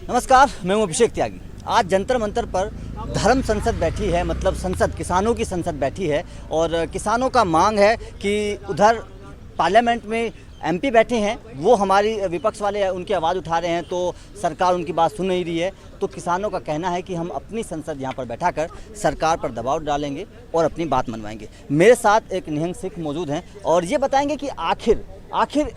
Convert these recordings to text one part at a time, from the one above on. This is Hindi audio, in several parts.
नमस्कार, मैं हूं अभिषेक त्यागी। आज जंतर मंतर पर धर्म संसद बैठी है, मतलब संसद, किसानों की संसद बैठी है और किसानों का मांग है कि उधर पार्लियामेंट में एमपी बैठे हैं, वो हमारी विपक्ष वाले उनकी आवाज़ उठा रहे हैं तो सरकार उनकी बात सुन नहीं रही है। तो किसानों का कहना है कि हम अपनी संसद यहाँ पर बैठाकर सरकार पर दबाव डालेंगे और अपनी बात मनवाएंगे। मेरे साथ एक निहंग सिख मौजूद हैं और ये बताएंगे कि आखिर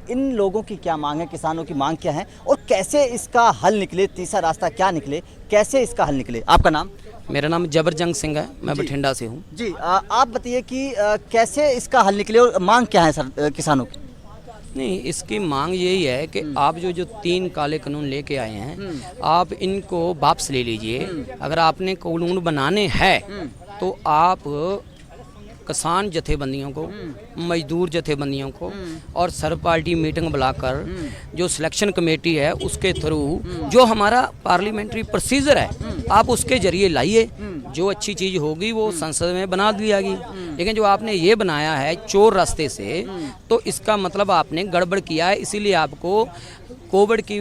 इन लोगों की क्या मांग है, किसानों की मांग क्या है और कैसे इसका हल निकले, तीसरा रास्ता क्या निकले, कैसे इसका हल निकले। आपका नाम? मेरा नाम जबरजंग सिंह है, मैं बठिंडा से हूँ। जी, आप बताइए कि कैसे इसका हल निकले और मांग क्या है सर किसानों की? नहीं, इसकी मांग यही है कि आप जो 3 काले कानून लेके आए हैं, आप इनको वापस ले लीजिए। अगर आपने कानून बनाने हैं तो आप किसान जथेबंदियों को, मजदूर जथेबंदियों को और सर्व पार्टी मीटिंग बुलाकर जो सिलेक्शन कमेटी है उसके थ्रू जो हमारा पार्लियामेंट्री प्रोसीजर है आप उसके जरिए लाइए। जो अच्छी चीज़ होगी वो संसद में बना दी जाएगी। लेकिन जो आपने ये बनाया है चोर रास्ते से, तो इसका मतलब आपने गड़बड़ किया है। इसीलिए आपको कोविड की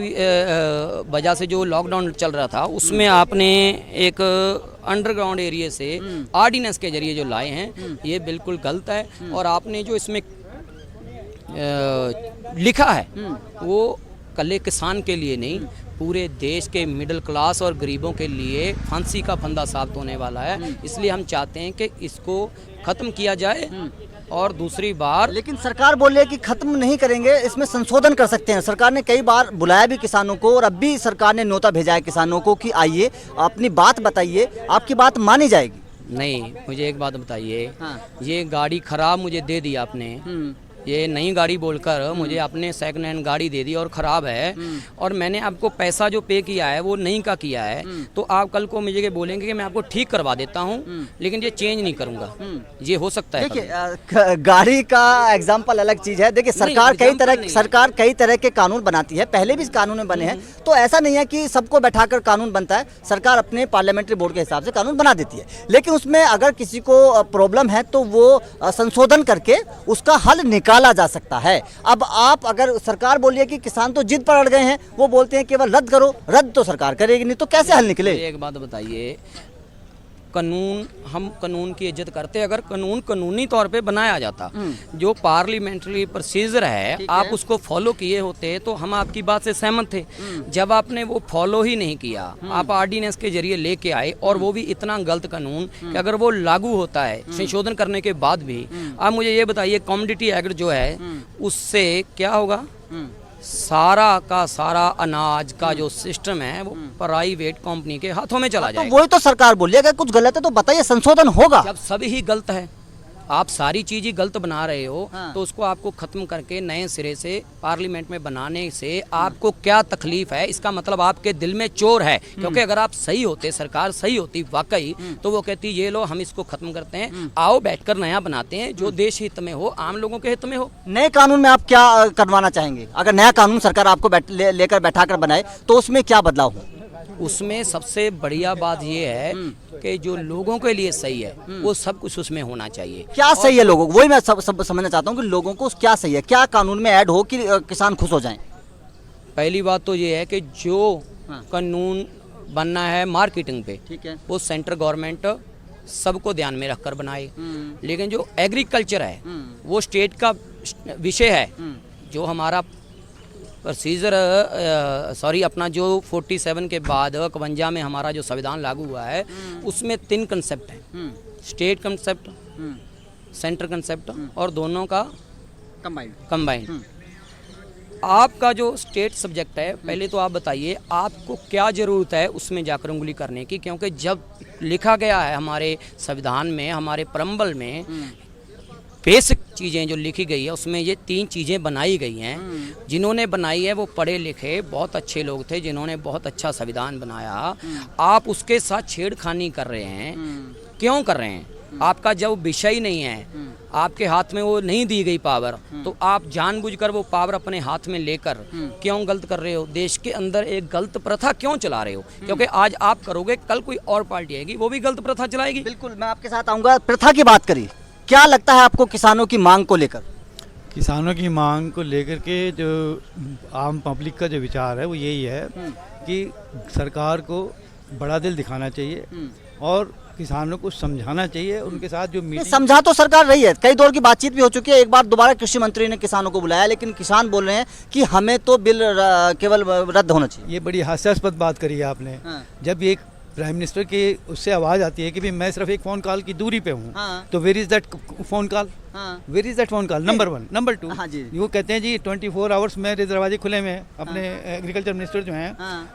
वजह से जो लॉकडाउन चल रहा था उसमें आपने एक अंडरग्राउंड एरिया से ऑर्डिनेंस के जरिए जो लाए हैं ये बिल्कुल गलत है। और आपने जो इसमें लिखा है वो कल्ले किसान के लिए नहीं, पूरे देश के मिडिल क्लास और गरीबों के लिए फांसी का फंदा साबित होने वाला है। इसलिए हम चाहते हैं कि इसको ख़त्म किया जाए। और दूसरी बार, लेकिन सरकार बोल रही है कि खत्म नहीं करेंगे, इसमें संशोधन कर सकते हैं। सरकार ने कई बार बुलाया भी किसानों को और अब भी सरकार ने न्योता भेजा है किसानों को कि आइए अपनी बात बताइए, आपकी बात मानी जाएगी। नहीं, मुझे एक बात बताइए। ये गाड़ी खराब मुझे दे दी आपने, ये नई गाड़ी बोलकर मुझे आपने सेकंड हैंड गाड़ी दे दी और ख़राब है, और मैंने आपको पैसा जो पे किया है वो नहीं का किया है, तो आप कल को मुझे बोलेंगे कि मैं आपको ठीक करवा देता हूँ लेकिन ये चेंज नहीं करूँगा। ये हो सकता है। देखिए, गाड़ी का एग्जाम्पल अलग चीज़ है। देखिए, सरकार कई तरह के कानून बनाती है, पहले भी इस कानून में बने हैं, तो ऐसा नहीं है कि सबको बैठाकर कानून बनता है। सरकार अपने पार्लियामेंट्री बोर्ड के हिसाब से कानून बना देती है, लेकिन उसमें अगर किसी को प्रॉब्लम है तो वो संशोधन करके उसका हल निकाला जा सकता है। अब आप, अगर सरकार बोलिए कि किसान तो जिद पर अड़ गए हैं, वो बोलते हैं केवल रद्द करो, रद्द तो सरकार करेगी नहीं, तो कैसे हल निकले? एक बात बताइए, कानून, हम कानून की इज्जत करते हैं। अगर कानून कानूनी तौर पे बनाया जाता, जो पार्लियामेंट्री प्रोसीजर है आप उसको फॉलो किए होते तो हम आपकी बात से सहमत थे। जब आपने वो फॉलो ही नहीं किया, आप ऑर्डिनेंस के जरिए लेके आए और वो भी इतना गलत कानून कि अगर वो लागू होता है संशोधन करने के बाद भी, आप मुझे ये बताइए कमोडिटी एक्ट जो है उससे क्या होगा? सारा का सारा अनाज का जो सिस्टम है वो प्राइवेट कंपनी के हाथों में चला जाएगा। तो वही तो सरकार बोल रही है, अगर कुछ गलत है तो बताइए, संशोधन होगा। जब सब ही गलत है, आप सारी चीज ही गलत बना रहे हो, तो उसको आपको खत्म करके नए सिरे से पार्लियामेंट में बनाने से आपको क्या तकलीफ है? इसका मतलब आपके दिल में चोर है। क्योंकि अगर आप सही होते, सरकार सही होती वाकई, तो वो कहती ये लो हम इसको खत्म करते हैं, आओ बैठकर नया बनाते हैं जो देश हित में हो, आम लोगों के हित में हो। नए कानून में आप क्या करवाना चाहेंगे? अगर नया कानून सरकार आपको लेकर बैठाकर बनाए तो उसमें क्या बदलाव हो? उसमें सबसे बढ़िया बात ये है कि जो लोगों के लिए सही है वो सब कुछ उसमें होना चाहिए। क्या सही है लोगों को, वही मैं सब समझना चाहता हूँ कि लोगों को क्या सही है, क्या कानून में ऐड हो कि किसान खुश हो जाएं? पहली बात तो ये है कि जो कानून बनना है मार्केटिंग पे, ठीक है, वो सेंट्रल गवर्नमेंट सबको ध्यान में रखकर बनाए। लेकिन जो एग्रीकल्चर है वो स्टेट का विषय है। जो हमारा प्रोसीजर, अपना जो 47 के बाद 51 में हमारा जो संविधान लागू हुआ है उसमें 3 कंसेप्ट हैं, स्टेट कंसेप्ट, सेंट्रल कंसेप्ट और दोनों का कंबाइंड। आपका जो स्टेट सब्जेक्ट है, पहले तो आप बताइए आपको क्या ज़रूरत है उसमें जाकर उंगली करने की। क्योंकि जब लिखा गया है हमारे संविधान में, हमारे प्रम्बल में बेसिक चीज़ें जो लिखी गई है उसमें ये 3 चीज़ें बनाई गई हैं। जिन्होंने बनाई है वो पढ़े लिखे बहुत अच्छे लोग थे जिन्होंने बहुत अच्छा संविधान बनाया। आप उसके साथ छेड़खानी कर रहे हैं, क्यों कर रहे हैं? आपका जब विषय ही नहीं है, आपके हाथ में वो नहीं दी गई पावर, तो आप जानबूझकर वो पावर अपने हाथ में लेकर क्यों गलत कर रहे हो? देश के अंदर एक गलत प्रथा क्यों चला रहे हो? क्योंकि आज आप करोगे, कल कोई और पार्टी आएगी वो भी गलत प्रथा चलाएगी। बिल्कुल, मैं आपके साथ आऊँगा। प्रथा की बात करिए, क्या लगता है आपको किसानों की मांग को लेकर? किसानों की मांग को लेकर के जो आम पब्लिक का जो विचार है वो यही है कि सरकार को बड़ा दिल दिखाना चाहिए और किसानों को समझाना चाहिए। उनके साथ जो मीटिंग समझा तो सरकार रही है, कई दौर की बातचीत भी हो चुकी है। एक बार दोबारा कृषि मंत्री ने किसानों को बुलाया, लेकिन किसान बोल रहे हैं कि हमें तो बिल केवल रद्द होना चाहिए। ये बड़ी हास्यास्पद बात करी है आपने। जब एक प्राइम मिनिस्टर की उससे आवाज़ आती है कि भाई मैं सिर्फ एक फ़ोन कॉल की दूरी पे हूँ, तो where is that phone call, where is that phone call, number 1। Number 2, वो कहते हैं जी 24 आवर्स मेरे दरवाजे खुले में। अपने एग्रीकल्चर मिनिस्टर जो हैं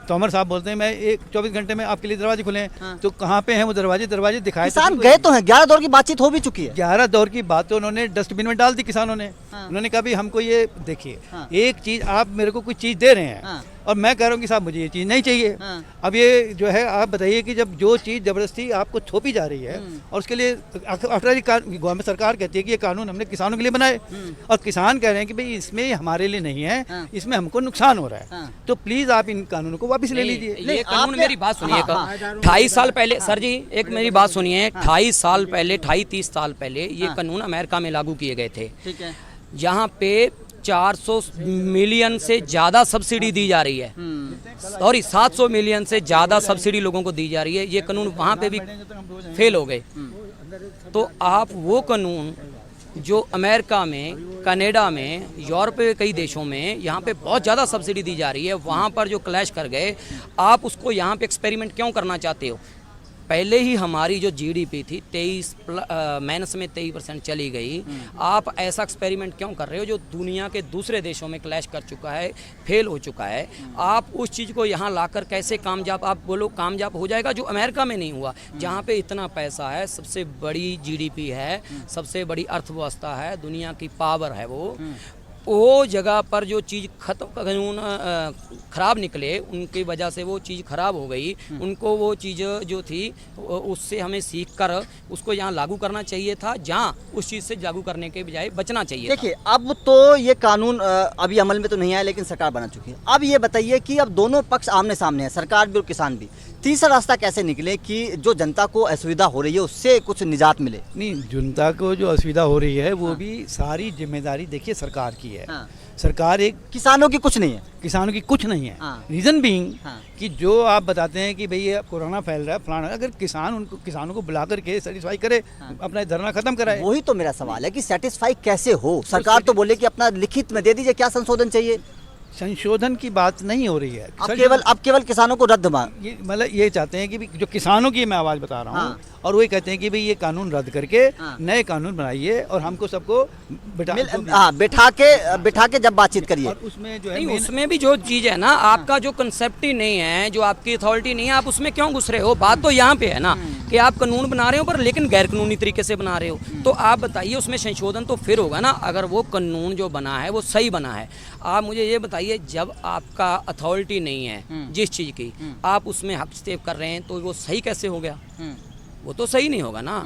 तोमर साहब बोलते हैं मैं 24 घंटे में आपके लिए दरवाजे खुले हैं। तो कहाँ पे हैं वो दरवाजे दिखाए? किसान गए तो हैं, 11 दौर की बातचीत हो भी चुकी है। 11 दौर की बात तो उन्होंने डस्टबिन में डाल दी किसानों ने। उन्होंने कहा भी हमको ये देखिए, एक चीज़ आप मेरे को कुछ चीज़ दे रहे हैं और मैं कह रहा हूँ कि साहब मुझे ये चीज़ नहीं चाहिए। अब ये जो है आप बताइए कि जब जो चीज़ ज़बरदस्ती आपको थोपी जा रही है और उसके लिए आफ्टर गवर्नमेंट सरकार कहती है कि ये कानून हमने किसानों के लिए बनाए और किसान कह रहे हैं कि भाई इसमें हमारे लिए नहीं है, इसमें हमको नुकसान हो रहा है, तो प्लीज़ आप इन कानूनों को वापस ले लीजिए। ये कानून, मेरी बात सुनिए, 28 साल पहले, सर जी एक मेरी बात सुनिए, 28 साल पहले, 28-30 साल पहले ये कानून अमेरिका में लागू किए गए थे। ठीक है, जहाँ पे 400 मिलियन से ज़्यादा सब्सिडी दी जा रही है, सॉरी 700 मिलियन से ज़्यादा सब्सिडी लोगों को दी जा रही है। ये कानून वहाँ पे भी फेल हो गए। तो आप वो कानून जो अमेरिका में, कनाडा में, यूरोप के कई देशों में यहाँ पे बहुत ज़्यादा सब्सिडी दी जा रही है, वहाँ पर जो क्लैश कर गए, आप उसको यहाँ पे एक्सपेरिमेंट क्यों करना चाहते हो? पहले ही हमारी जो जीडीपी थी 23 माइनस में 23% चली गई। आप ऐसा एक्सपेरिमेंट क्यों कर रहे हो जो दुनिया के दूसरे देशों में क्लैश कर चुका है, फेल हो चुका है? आप उस चीज़ को यहाँ लाकर कैसे कामयाब, आप बोलो कामयाब हो जाएगा, जो अमेरिका में नहीं हुआ, जहाँ पे इतना पैसा है, सबसे बड़ी जीडीपी है, सबसे बड़ी अर्थव्यवस्था है, दुनिया की पावर है वो जगह पर जो चीज़ कानून ख़राब निकले, उनकी वजह से वो चीज़ ख़राब हो गई। उनको वो चीज़ जो थी उससे हमें सीख कर उसको यहाँ लागू करना चाहिए था, जहाँ उस चीज़ से लागू करने के बजाय बचना चाहिए। देखिए अब तो ये कानून अभी अमल में तो नहीं आया, लेकिन सरकार बना चुकी है। अब ये बताइए कि अब दोनों पक्ष आमने सामने हैं, सरकार भी और किसान भी। तीसरा रास्ता कैसे निकले कि जो जनता को असुविधा हो रही है उससे कुछ निजात मिले? नहीं, जनता को जो असुविधा हो रही है वो भी सारी जिम्मेदारी देखिए सरकार की है। सरकार एक, किसानों की कुछ नहीं है, किसानों की कुछ नहीं है। रीज़न बीइंग कि जो आप बताते हैं कि भाई ये कोरोना फैल रहा है फलाना, अगर किसानों को बुला करके सेटिस्फाई करे, अपना धरना खत्म कराए। वही तो मेरा सवाल है कि सेटिस्फाई कैसे हो? सरकार तो बोले कि अपना लिखित में दे दीजिए, क्या संशोधन चाहिए? संशोधन की बात नहीं हो रही है। अब केवल किसानों को रद्द ये मतलब ये चाहते हैं कि जो किसानों की मैं आवाज़ बता रहा हूँ, और वही कहते हैं कि भाई ये कानून रद्द करके नए कानून बनाइए और हमको सबको बिठा के जब बातचीत करिए। और उसमें जो है नहीं, उसमें भी जो चीज़ है ना, आपका जो कंसेप्ट ही नहीं है, जो आपकी अथॉरिटी नहीं है, आप उसमें क्यों घुस रहे हो? बात तो यहाँ पे है ना कि आप कानून बना रहे हो पर लेकिन गैर कानूनी तरीके से बना रहे हो। तो आप बताइए उसमें संशोधन तो फिर होगा ना, अगर वो कानून जो बना है वो सही बना है। आप मुझे ये बताइए, जब आपका अथॉरिटी नहीं है जिस चीज़ की, आप उसमें हस्तक्षेप कर रहे हैं, तो वो सही कैसे हो गया? वो तो सही नहीं होगा ना।